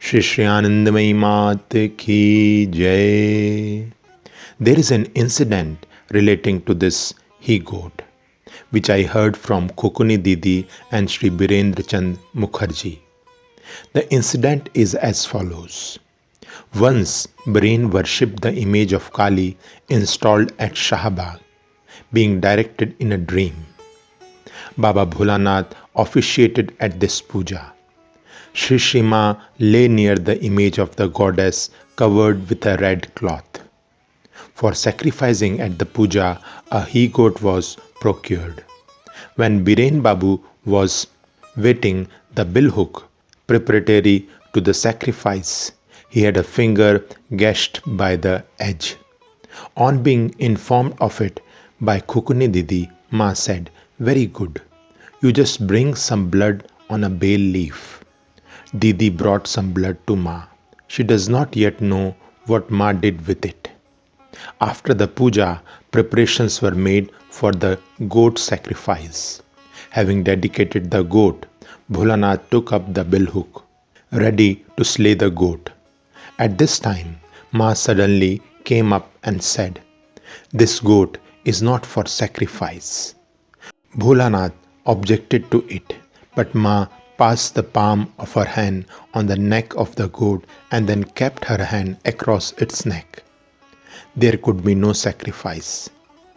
Sri Sri Anandamayi Mat ki Jai. There is an incident relating to this he-goat, which I heard from Kokuni Didi and Sri Birendra Chand Mukherjee. The incident is as follows. Once, Brain worshipped the image of Kali installed at Shahabag, being directed in a dream. Baba Bholanath officiated at this puja. Sri Sri Ma lay near the image of the goddess covered with a red cloth. For sacrificing at the puja, a he-goat was procured. When Biren Babu was wetting the billhook preparatory to the sacrifice, he had a finger gashed by the edge. On being informed of it by Kukuni Didi, Ma said, "Very good. You just bring some blood on a bay leaf." Didi brought some blood to Ma. She does not yet know what Ma did with it. After the puja, preparations were made for the goat sacrifice. Having dedicated the goat, Bholanath took up the billhook, ready to slay the goat. At this time, Ma suddenly came up and said, "This goat is not for sacrifice." Bholanath objected to it, but Ma passed the palm of her hand on the neck of the goat and then kept her hand across its neck. There could be no sacrifice.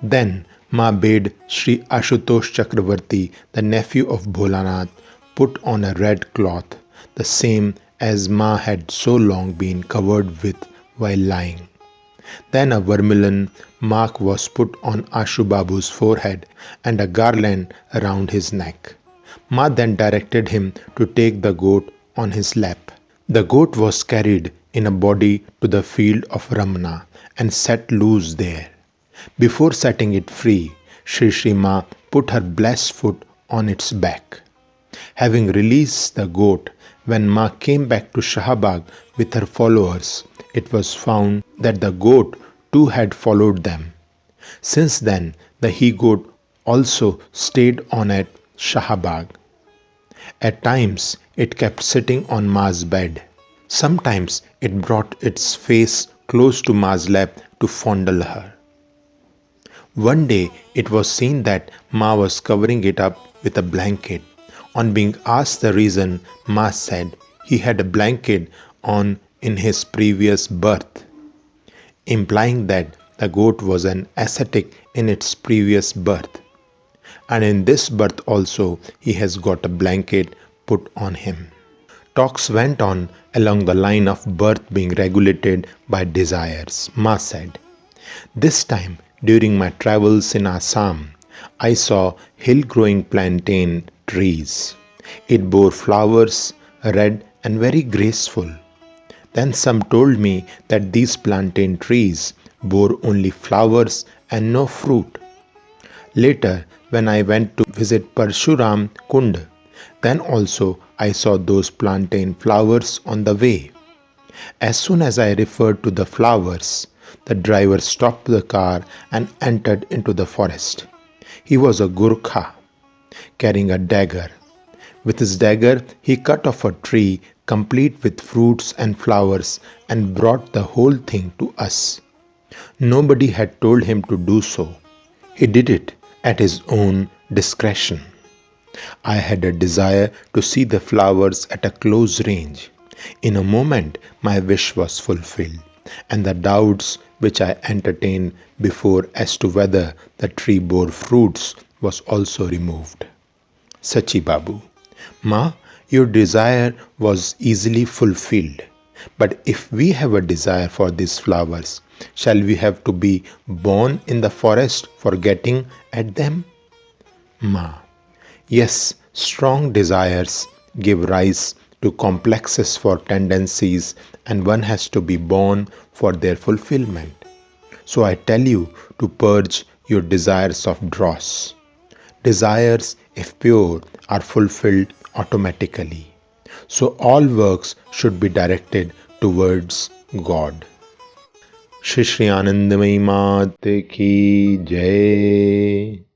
Then Ma bade Sri Ashutosh Chakravarti, the nephew of Bholanath, put on a red cloth, the same as Ma had so long been covered with while lying. Then a vermilion mark was put on Ashu Babu's forehead and a garland around his neck. Ma then directed him to take the goat on his lap. The goat was carried in a body to the field of Ramana and set loose there. Before setting it free, Sri Sri Ma put her blessed foot on its back. Having released the goat, when Ma came back to Shahabag with her followers, it was found that the goat too had followed them. Since then, the he-goat also stayed on at Shahabag. At times, it kept sitting on Ma's bed. Sometimes it brought its face close to Ma's lap to fondle her. One day, it was seen that Ma was covering it up with a blanket. On being asked the reason, Ma said he had a blanket on in his previous birth, implying that the goat was an ascetic in its previous birth. And in this birth also he has got a blanket put on him. Talks went on along the line of birth being regulated by desires. Ma said, "This time during my travels in Assam, I saw hill-growing plantain trees. It bore flowers, red and very graceful. Then some told me that these plantain trees bore only flowers and no fruit. Later, when I went to visit Parshuram Kund, then also I saw those plantain flowers on the way. As soon as I referred to the flowers, the driver stopped the car and entered into the forest. He was a Gurkha, carrying a dagger. With his dagger, he cut off a tree complete with fruits and flowers and brought the whole thing to us. Nobody had told him to do so. He did it at his own discretion. I had a desire to see the flowers at a close range. In a moment, my wish was fulfilled, and the doubts which I entertained before as to whether the tree bore fruits was also removed." Sachi Babu: Ma, your desire was easily fulfilled. But if we have a desire for these flowers, shall we have to be born in the forest for getting at them? Ma: Yes, strong desires give rise to complexes for tendencies, and one has to be born for their fulfillment. So I tell you to purge your desires of dross. Desires, if pure, are fulfilled automatically. So all works should be directed towards God. Sri Sri Anandamayi Mat ki Jai.